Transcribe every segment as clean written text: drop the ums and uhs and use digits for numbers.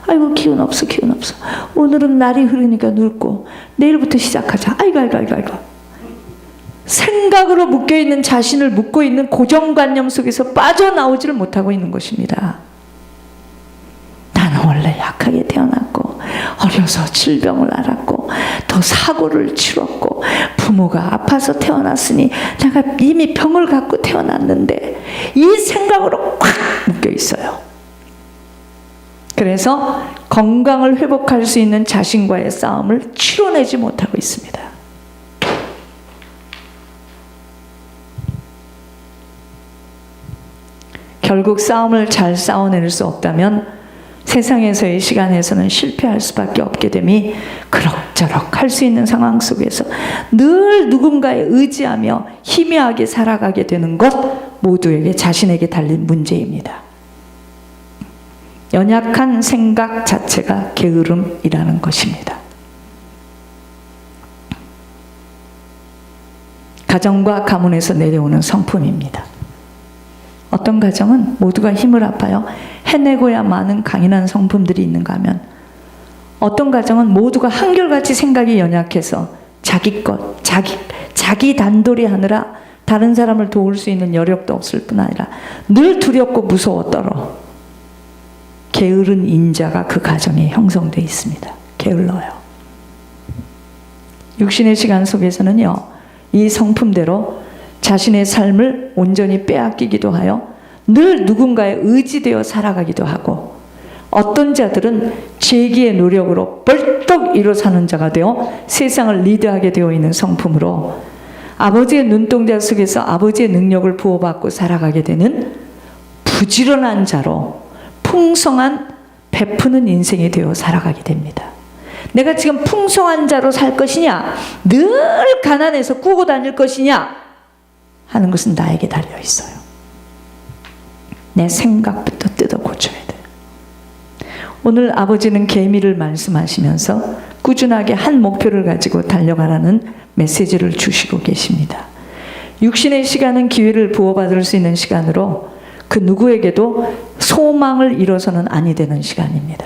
아이고 기운 없어. 오늘은 날이 흐르니까 늙고 내일부터 시작하자. 아이고. 생각으로 묶여있는 자신을 묶고 있는 고정관념 속에서 빠져나오지를 못하고 있는 것입니다. 나는 원래 약하게 태어났고 어려서 질병을 앓았고 더 사고를 치렀고 부모가 아파서 태어났으니 내가 이미 병을 갖고 태어났는데 이 생각으로 꽉 묶여 있어요. 그래서 건강을 회복할 수 있는 자신과의 싸움을 치러내지 못하고 있습니다. 결국 싸움을 잘 싸워낼 수 없다면 세상에서의 시간에서는 실패할 수밖에 없게 됨이 그럭저럭 할 수 있는 상황 속에서 늘 누군가에 의지하며 희미하게 살아가게 되는 것 모두에게 자신에게 달린 문제입니다. 연약한 생각 자체가 게으름이라는 것입니다. 가정과 가문에서 내려오는 성품입니다. 어떤 가정은 모두가 힘을 합하여 해내고야 마는 강인한 성품들이 있는가 하면 어떤 가정은 모두가 한결같이 생각이 연약해서 자기 단돌이 하느라 다른 사람을 도울 수 있는 여력도 없을 뿐 아니라 늘 두렵고 무서워 떨어 게으른 인자가 그 가정에 형성되어 있습니다. 게을러요. 육신의 시간 속에서는요, 이 성품대로 자신의 삶을 온전히 빼앗기기도 하여 늘 누군가에 의지되어 살아가기도 하고 어떤 자들은 재기의 노력으로 벌떡 일어서는 자가 되어 세상을 리드하게 되어 있는 성품으로 아버지의 눈동자 속에서 아버지의 능력을 부어받고 살아가게 되는 부지런한 자로 풍성한 베푸는 인생이 되어 살아가게 됩니다. 내가 지금 풍성한 자로 살 것이냐 늘 가난해서 꾸고 다닐 것이냐 하는 것은 나에게 달려 있어요. 내 생각부터 뜯어 고쳐야 돼요. 오늘 아버지는 계미를 말씀하시면서 꾸준하게 한 목표를 가지고 달려가라는 메시지를 주시고 계십니다. 육신의 시간은 기회를 부어받을 수 있는 시간으로 그 누구에게도 소망을 잃어서는 아니 되는 시간입니다.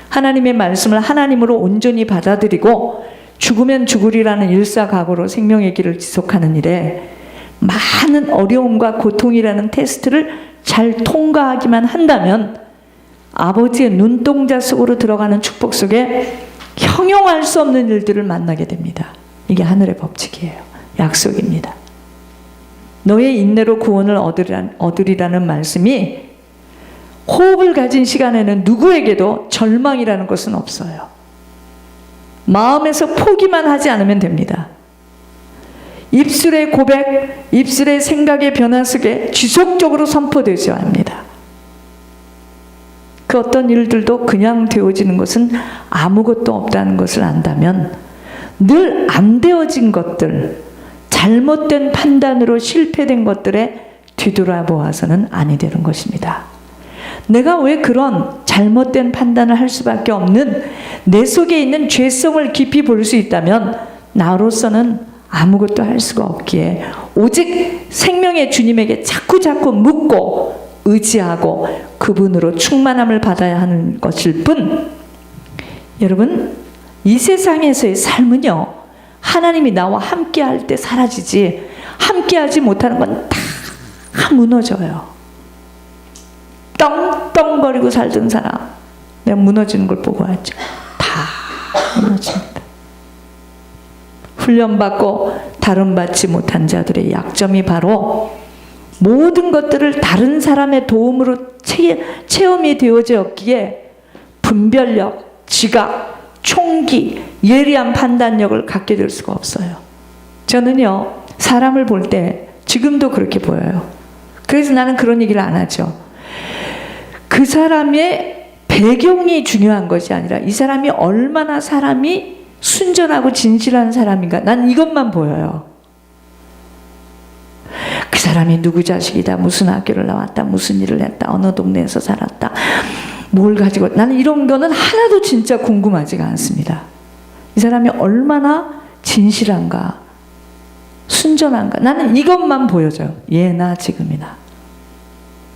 하나님의 말씀을 하나님으로 온전히 받아들이고 죽으면 죽으리라는 일사각오로 생명의 길을 지속하는 일에 많은 어려움과 고통이라는 테스트를 잘 통과하기만 한다면 아버지의 눈동자 속으로 들어가는 축복 속에 형용할 수 없는 일들을 만나게 됩니다. 이게 하늘의 법칙이에요. 약속입니다. 너의 인내로 구원을 얻으리라는 말씀이 호흡을 가진 시간에는 누구에게도 절망이라는 것은 없어요. 마음에서 포기만 하지 않으면 됩니다. 입술의 고백, 입술의 생각의 변화 속에 지속적으로 선포되어야 합니다. 그 어떤 일들도 그냥 되어지는 것은 아무것도 없다는 것을 안다면 늘 안 되어진 것들, 잘못된 판단으로 실패된 것들에 뒤돌아보아서는 아니 되는 것입니다. 내가 왜 그런 잘못된 판단을 할 수밖에 없는 내 속에 있는 죄성을 깊이 볼 수 있다면 나로서는 아무것도 할 수가 없기에 오직 생명의 주님에게 자꾸 묻고 의지하고 그분으로 충만함을 받아야 하는 것일 뿐, 여러분 이 세상에서의 삶은요 하나님이 나와 함께할 때 사라지지 함께하지 못하는 건 다 무너져요. 떵떵거리고 살던 사람 내가 무너지는 걸 보고 왔죠. 다 무너집니다. 훈련받고 다름받지 못한 자들의 약점이 바로 모든 것들을 다른 사람의 도움으로 체험이 되어졌기에 분별력, 지각, 총기, 예리한 판단력을 갖게 될 수가 없어요. 저는요 사람을 볼 때 지금도 그렇게 보여요. 그래서 나는 그런 얘기를 안 하죠. 그 사람의 배경이 중요한 것이 아니라 이 사람이 얼마나 사람이 순전하고 진실한 사람인가, 난 이것만 보여요. 그 사람이 누구 자식이다, 무슨 학교를 나왔다, 무슨 일을 했다, 어느 동네에서 살았다, 뭘 가지고, 나는 이런 거는 하나도 진짜 궁금하지가 않습니다. 이 사람이 얼마나 진실한가, 순전한가, 나는 이것만 보여줘요. 예나 지금이나.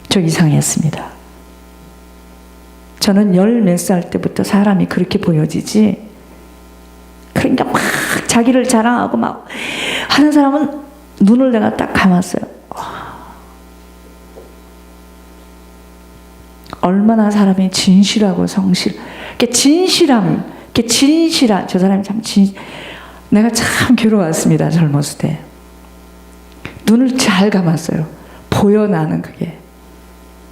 저 이상했습니다. 저는 열 몇 살 때부터 사람이 그렇게 보여지지, 그러니까 막 자기를 자랑하고 막 하는 사람은 눈을 내가 딱 감았어요. 얼마나 사람이 진실하고 성실, 진실함, 진실한, 저 사람이 참 내가 참 괴로웠습니다. 젊었을 때. 눈을 잘 감았어요. 보여. 나는 그게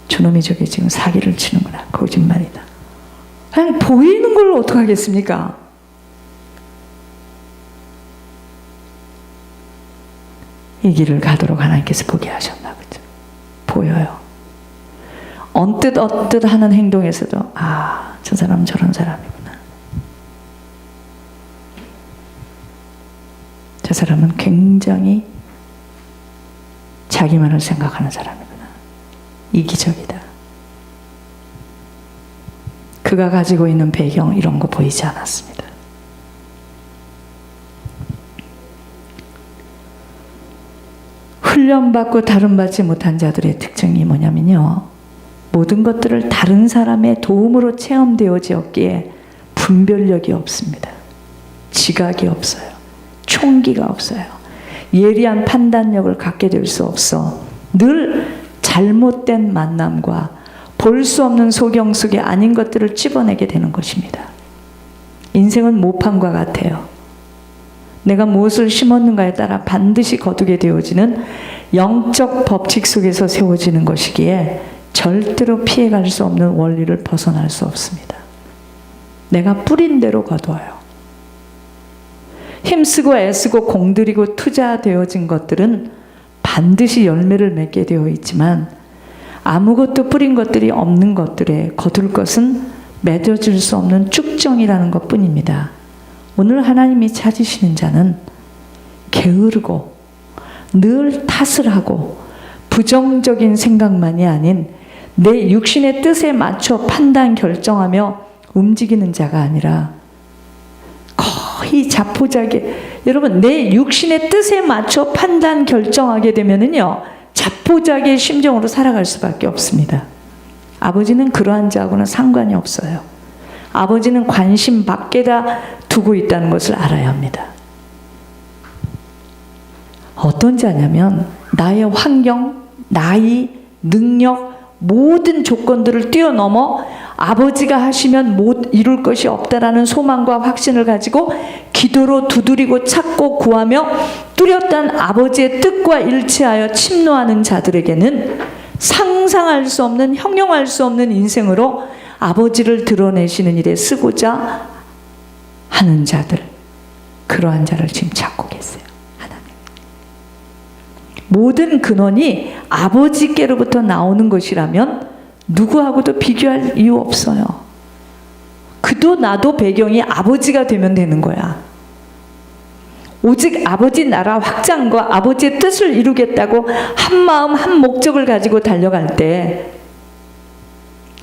저놈이 저게 지금 사기를 치는구나, 거짓말이다. 그냥 보이는 걸로 어떡하겠습니까? 이 길을 가도록 하나님께서 보게 하셨나 보죠. 보여요. 언뜻 하는 행동에서도 아, 저 사람은 저런 사람이구나. 저 사람은 굉장히 자기만을 생각하는 사람이구나. 이기적이다. 그가 가지고 있는 배경 이런 거 보이지 않았습니다. 훈련받고 다름받지 못한 자들의 특징이 뭐냐면요, 모든 것들을 다른 사람의 도움으로 체험되어지었기에 분별력이 없습니다. 지각이 없어요. 총기가 없어요. 예리한 판단력을 갖게 될 수 없어 늘 잘못된 만남과 볼 수 없는 소경 속에 아닌 것들을 찝어내게 되는 것입니다. 인생은 모판과 같아요. 내가 무엇을 심었는가에 따라 반드시 거두게 되어지는 영적 법칙 속에서 세워지는 것이기에 절대로 피해갈 수 없는 원리를 벗어날 수 없습니다. 내가 뿌린 대로 거두어요. 힘쓰고 애쓰고 공들이고 투자되어진 것들은 반드시 열매를 맺게 되어 있지만, 아무것도 뿌린 것들이 없는 것들에 거둘 것은 맺어질 수 없는 쭉정이라는 것 뿐입니다. 오늘 하나님이 찾으시는 자는 게으르고 늘 탓을 하고 부정적인 생각만이 아닌 내 육신의 뜻에 맞춰 판단 결정하며 움직이는 자가 아니라 거의 자포자기, 여러분 내 육신의 뜻에 맞춰 판단 결정하게 되면은요, 자포자기의 심정으로 살아갈 수밖에 없습니다. 아버지는 그러한 자하고는 상관이 없어요. 아버지는 관심 밖에다 두고 있다는 것을 알아야 합니다. 어떤 자냐면 나의 환경, 나이, 능력, 모든 조건들을 뛰어넘어 아버지가 하시면 못 이룰 것이 없다라는 소망과 확신을 가지고 기도로 두드리고 찾고 구하며 뚜렷한 아버지의 뜻과 일치하여 침노하는 자들에게는 상상할 수 없는, 형용할 수 없는 인생으로 아버지를 드러내시는 일에 쓰고자 하는 자들, 그러한 자를 지금 찾고 계세요. 하나님. 모든 근원이 아버지께로부터 나오는 것이라면 누구하고도 비교할 이유 없어요. 그도 나도 배경이 아버지가 되면 되는 거야. 오직 아버지 나라 확장과 아버지의 뜻을 이루겠다고 한 마음 한 목적을 가지고 달려갈 때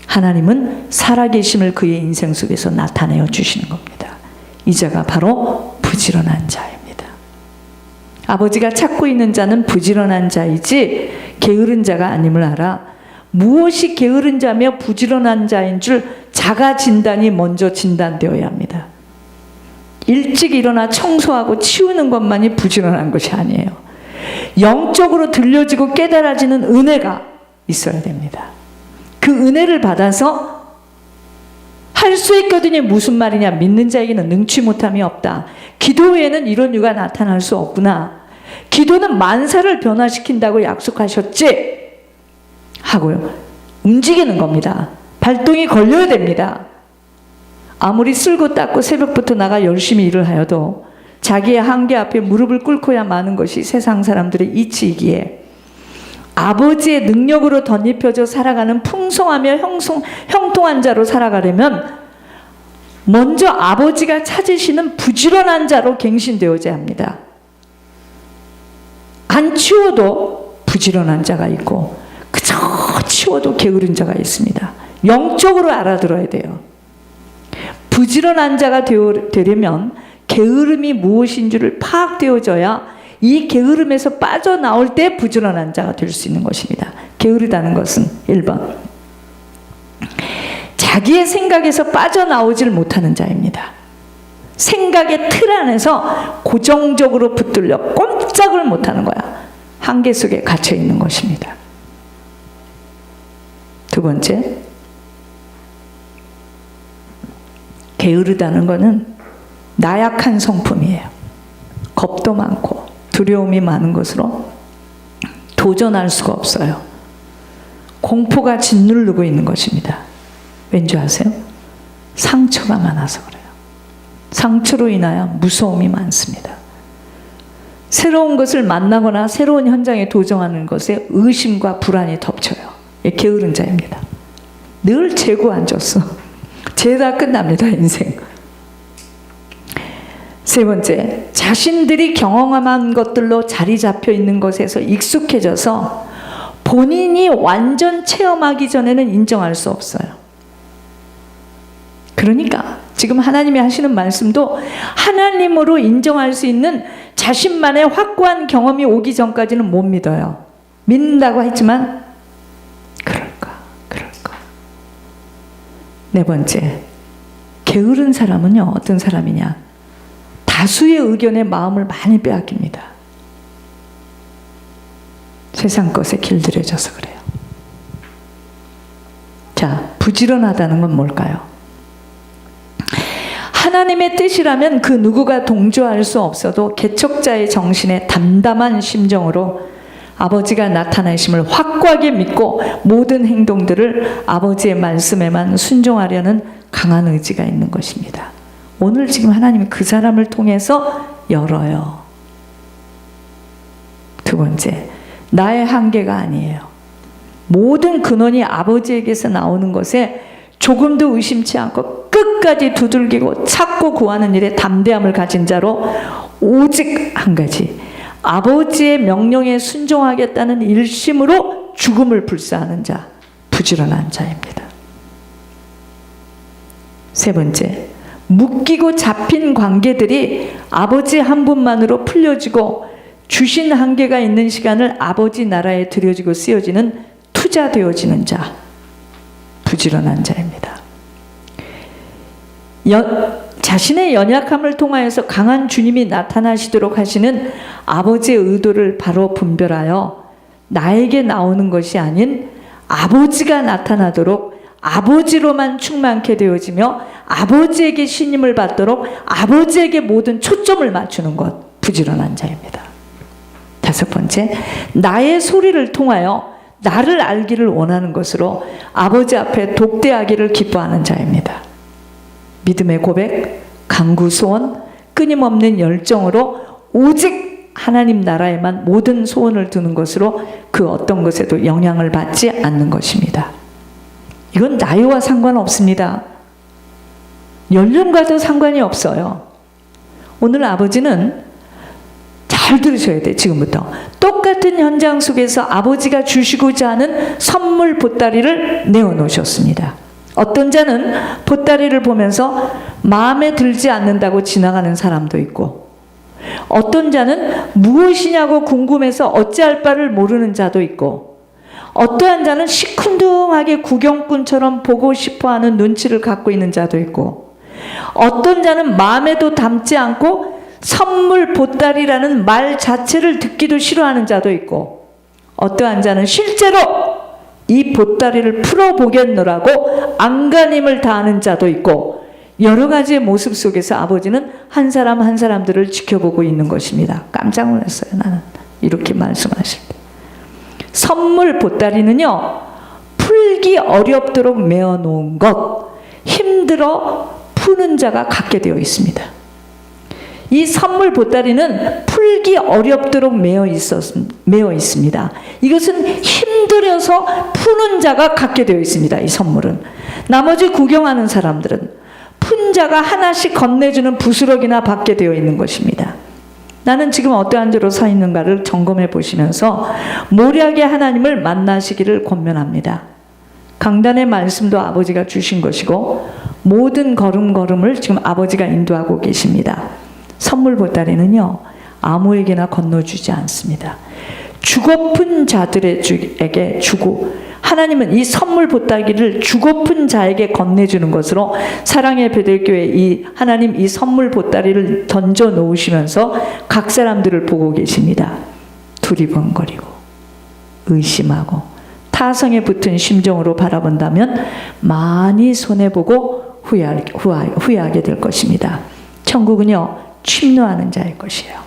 하나님은 살아계심을 그의 인생 속에서 나타내어 주시는 겁니다. 이 자가 바로 부지런한 자입니다. 아버지가 찾고 있는 자는 부지런한 자이지 게으른 자가 아님을 알아. 무엇이 게으른 자며 부지런한 자인 줄 자가 진단이 먼저 진단되어야 합니다. 일찍 일어나 청소하고 치우는 것만이 부지런한 것이 아니에요. 영적으로 들려지고 깨달아지는 은혜가 있어야 됩니다. 그 은혜를 받아서 할 수 있거든요. 무슨 말이냐? 믿는 자에게는 능치 못함이 없다. 기도 외에는 이런 이유가 나타날 수 없구나. 기도는 만사를 변화시킨다고 약속하셨지? 하고요. 움직이는 겁니다. 발동이 걸려야 됩니다. 아무리 쓸고 닦고 새벽부터 나가 열심히 일을 하여도 자기의 한계 앞에 무릎을 꿇고야 마는 것이 세상 사람들의 이치이기에 아버지의 능력으로 덧입혀져 살아가는 풍성하며 형통한 자로 살아가려면 먼저 아버지가 찾으시는 부지런한 자로 갱신되어야 합니다. 안 치워도 부지런한 자가 있고 그저 치워도 게으른 자가 있습니다. 영적으로 알아들어야 돼요. 부지런한 자가 되려면 게으름이 무엇인 줄을 파악되어져야 이 게으름에서 빠져나올 때 부지런한 자가 될 수 있는 것입니다. 게으르다는 것은 1번 자기의 생각에서 빠져나오질 못하는 자입니다. 생각의 틀 안에서 고정적으로 붙들려 꼼짝을 못하는 거야. 한계 속에 갇혀 있는 것입니다. 두 번째, 게으르다는 것은 나약한 성품이에요. 겁도 많고 두려움이 많은 것으로 도전할 수가 없어요. 공포가 짓누르고 있는 것입니다. 왠지 아세요? 상처가 많아서 그래요. 상처로 인하여 무서움이 많습니다. 새로운 것을 만나거나 새로운 현장에 도전하는 것에 의심과 불안이 덮쳐요. 게으른 자입니다. 늘 재고 앉았어. 죄다 끝납니다, 인생. 세 번째, 자신들이 경험한 것들로 자리 잡혀 있는 것에서 익숙해져서 본인이 완전 체험하기 전에는 인정할 수 없어요. 그러니까 지금 하나님이 하시는 말씀도 하나님으로 인정할 수 있는 자신만의 확고한 경험이 오기 전까지는 못 믿어요. 믿는다고 했지만 그럴까. 네 번째, 게으른 사람은요, 어떤 사람이냐, 다수의 의견에 마음을 많이 빼앗깁니다. 세상 것에 길들여져서 그래요. 자, 부지런하다는 건 뭘까요? 하나님의 뜻이라면 그 누구가 동조할 수 없어도 개척자의 정신에 담담한 심정으로 아버지가 나타나심을 확고하게 믿고 모든 행동들을 아버지의 말씀에만 순종하려는 강한 의지가 있는 것입니다. 오늘 지금 하나님이 그 사람을 통해서 열어요. 두 번째, 나의 한계가 아니에요. 모든 근원이 아버지에게서 나오는 것에 조금도 의심치 않고 끝까지 두들기고 찾고 구하는 일에 담대함을 가진 자로 오직 한 가지, 아버지의 명령에 순종하겠다는 일심으로 죽음을 불사하는 자, 부지런한 자입니다. 세 번째, 묶이고 잡힌 관계들이 아버지 한 분만으로 풀려지고 주신 한계가 있는 시간을 아버지 나라에 들여지고 쓰여지는 투자되어지는 자, 부지런한 자입니다. 자신의 연약함을 통하여서 강한 주님이 나타나시도록 하시는 아버지의 의도를 바로 분별하여 나에게 나오는 것이 아닌 아버지가 나타나도록 아버지로만 충만케 되어지며 아버지에게 신임을 받도록 아버지에게 모든 초점을 맞추는 것, 부지런한 자입니다. 다섯 번째, 나의 소리를 통하여 나를 알기를 원하는 것으로 아버지 앞에 독대하기를 기뻐하는 자입니다. 믿음의 고백, 간구 소원, 끊임없는 열정으로 오직 하나님 나라에만 모든 소원을 두는 것으로 그 어떤 것에도 영향을 받지 않는 것입니다. 이건 나이와 상관없습니다. 연령과도 상관이 없어요. 오늘 아버지는 잘 들으셔야 돼. 지금부터 똑같은 현장 속에서 아버지가 주시고자 하는 선물 보따리를 내어놓으셨습니다. 어떤 자는 보따리를 보면서 마음에 들지 않는다고 지나가는 사람도 있고, 어떤 자는 무엇이냐고 궁금해서 어찌할 바를 모르는 자도 있고, 어떠한 자는 시큰둥하게 구경꾼처럼 보고 싶어하는 눈치를 갖고 있는 자도 있고, 어떤 자는 마음에도 담지 않고 선물 보따리라는 말 자체를 듣기도 싫어하는 자도 있고, 어떠한 자는 실제로 이 보따리를 풀어보겠노라고 안간힘을 다하는 자도 있고, 여러 가지의 모습 속에서 아버지는 한 사람 한 사람들을 지켜보고 있는 것입니다. 깜짝 놀랐어요. 나는 이렇게 말씀하실 때. 선물 보따리는요, 풀기 어렵도록 메어놓은 것, 힘들어 푸는 자가 갖게 되어 있습니다. 이 선물 보따리는 풀기 어렵도록 메어 있습니다. 이것은 힘들어서 푸는 자가 갖게 되어 있습니다. 이 선물은. 나머지 구경하는 사람들은 푼 자가 하나씩 건네주는 부스러기나 받게 되어 있는 것입니다. 나는 지금 어떠한 죄로 서 있는가를 점검해 보시면서 모략의 하나님을 만나시기를 권면합니다. 강단의 말씀도 아버지가 주신 것이고 모든 걸음걸음을 지금 아버지가 인도하고 계십니다. 선물 보따리는요, 아무에게나 건너주지 않습니다. 주고픈 자들에게 주고, 하나님은 이 선물 보따리를 주고픈 자에게 건네주는 것으로 사랑의 베들교회 이 하나님 이 선물 보따리를 던져 놓으시면서 각 사람들을 보고 계십니다. 두리번거리고 의심하고 타성에 붙은 심정으로 바라본다면 많이 손해보고 후회하게 될 것입니다. 천국은요, 침노하는 자의 것이에요.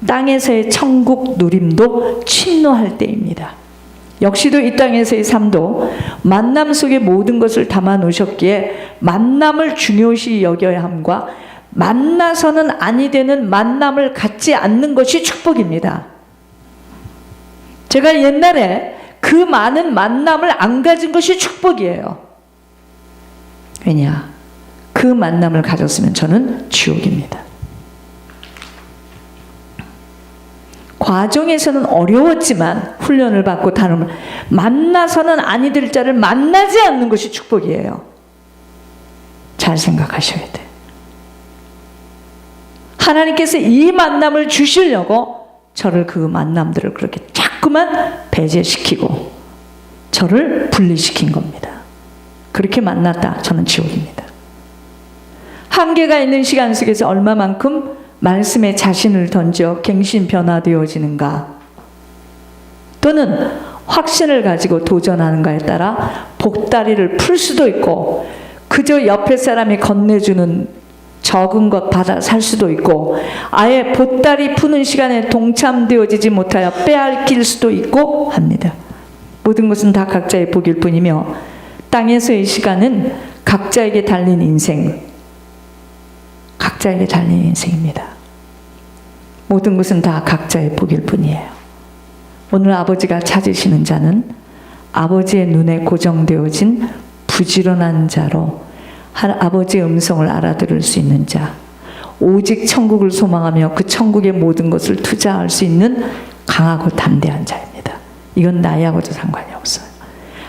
땅에서의 천국 누림도 침노할 때입니다. 역시도 이 땅에서의 삶도 만남 속에 모든 것을 담아 놓으셨기에 만남을 중요시 여겨야 함과 만나서는 아니 되는 만남을 갖지 않는 것이 축복입니다. 제가 옛날에 그 많은 만남을 안 가진 것이 축복이에요. 왜냐? 그 만남을 가졌으면 저는 지옥입니다. 과정에서는 어려웠지만 훈련을 받고 다름을 만나서는 아니 될 자를 만나지 않는 것이 축복이에요. 잘 생각하셔야 돼. 하나님께서 이 만남을 주시려고 저를 그 만남들을 그렇게 자꾸만 배제시키고 저를 분리시킨 겁니다. 그렇게 만났다. 저는 지옥입니다. 한계가 있는 시간 속에서 얼마만큼 말씀에 자신을 던져 갱신 변화되어지는가, 또는 확신을 가지고 도전하는가에 따라 복다리를 풀 수도 있고 그저 옆에 사람이 건네주는 적은 것 받아 살 수도 있고 아예 보따리 푸는 시간에 동참되어지지 못하여 빼앗길 수도 있고 합니다. 모든 것은 다 각자의 복일 뿐이며 땅에서의 시간은 각자에게 달린 인생, 각자에게 달린 인생입니다. 모든 것은 다 각자의 복일 뿐이에요. 오늘 아버지가 찾으시는 자는 아버지의 눈에 고정되어진 부지런한 자로 아버지의 음성을 알아들을 수 있는 자, 오직 천국을 소망하며 그 천국의 모든 것을 투자할 수 있는 강하고 담대한 자입니다. 이건 나이하고도 상관이 없어요.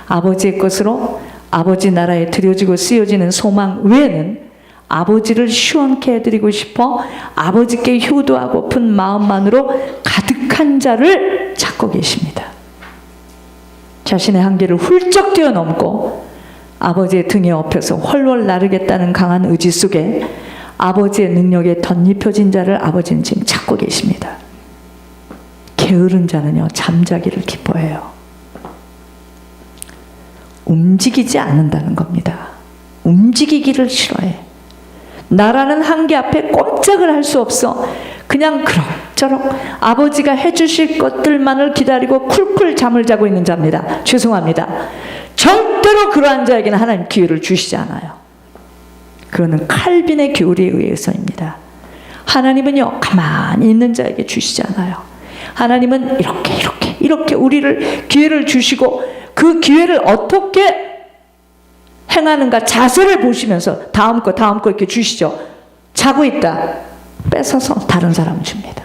아버지의 것으로 아버지 나라에 드려지고 쓰여지는 소망 외에는 아버지를 시원케 해드리고 싶어 아버지께 효도하고픈 마음만으로 가득한 자를 찾고 계십니다. 자신의 한계를 훌쩍 뛰어넘고 아버지의 등에 업혀서 훨훨 나르겠다는 강한 의지 속에 아버지의 능력에 덧입혀진 자를 아버지는 지금 찾고 계십니다. 게으른 자는요, 잠자기를 기뻐해요. 움직이지 않는다는 겁니다. 움직이기를 싫어해. 나라는 한계 앞에 꼼짝을 할 수 없어. 그냥 그럭저럭 아버지가 해주실 것들만을 기다리고 쿨쿨 잠을 자고 있는 자입니다. 죄송합니다. 절대로 그러한 자에게는 하나님 기회를 주시지 않아요. 그거는 칼빈의 교리에 의해서입니다. 하나님은요, 가만히 있는 자에게 주시지 않아요. 하나님은 이렇게 우리를 기회를 주시고 그 기회를 어떻게 행하는가 자세를 보시면서 다음 거 이렇게 주시죠. 자고 있다. 뺏어서 다른 사람 줍니다.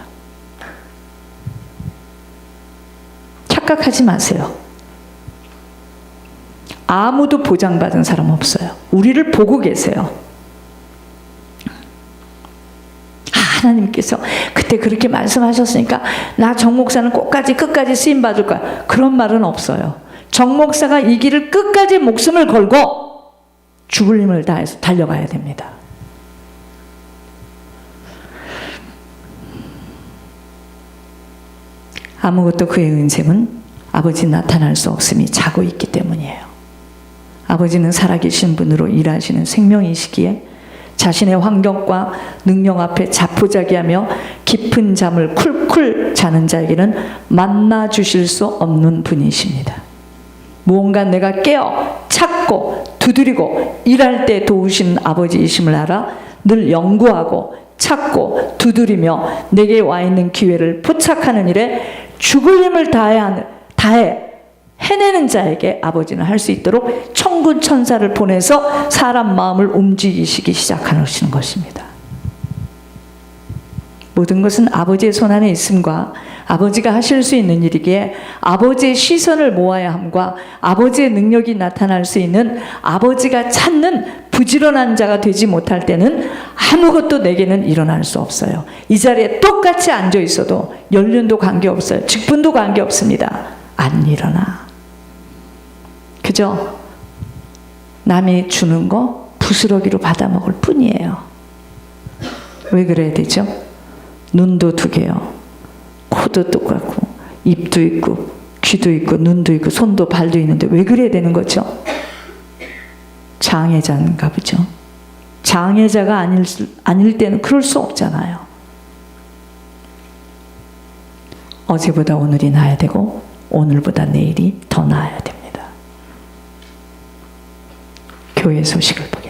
착각하지 마세요. 아무도 보장받은 사람 없어요. 우리를 보고 계세요. 하나님께서 그때 그렇게 말씀하셨으니까 나 정 목사는 끝까지 쓰임 받을 거야. 그런 말은 없어요. 정 목사가 이 길을 끝까지 목숨을 걸고 죽을 힘을 다해서 달려가야 됩니다. 아무것도 그의 은sem은 아버지 나타날 수 없음이 자고 있기 때문이에요. 아버지는 살아계신 분으로 일하시는 생명이시기에 자신의 환경과 능력 앞에 자포자기하며 깊은 잠을 쿨쿨 자는 자에게는 만나 주실 수 없는 분이십니다. 무언가 내가 깨어 찾고 두드리고 일할 때 도우신 아버지이심을 알아 늘 연구하고 찾고 두드리며 내게 와 있는 기회를 포착하는 일에 죽을 힘을 다해 해내는 자에게 아버지는 할 수 있도록 천군 천사를 보내서 사람 마음을 움직이시기 시작하시는 것입니다. 모든 것은 아버지의 손안에 있음과 아버지가 하실 수 있는 일이기에 아버지의 시선을 모아야 함과 아버지의 능력이 나타날 수 있는 아버지가 찾는 부지런한 자가 되지 못할 때는 아무것도 내게는 일어날 수 없어요. 이 자리에 똑같이 앉아 있어도 연륜도 관계없어요. 직분도 관계없습니다. 안 일어나. 그죠? 남이 주는 거 부스러기로 받아먹을 뿐이에요. 왜 그래야 되죠? 눈도 두 개요. 코도 똑같고 입도 있고 귀도 있고 눈도 있고 손도 발도 있는데 왜 그래야 되는 거죠? 장애자인가 보죠. 장애자가 아닐 때는 그럴 수 없잖아요. 어제보다 오늘이 나아야 되고 오늘보다 내일이 더 나아야 됩니다. 교회 소식을 보겠습니다.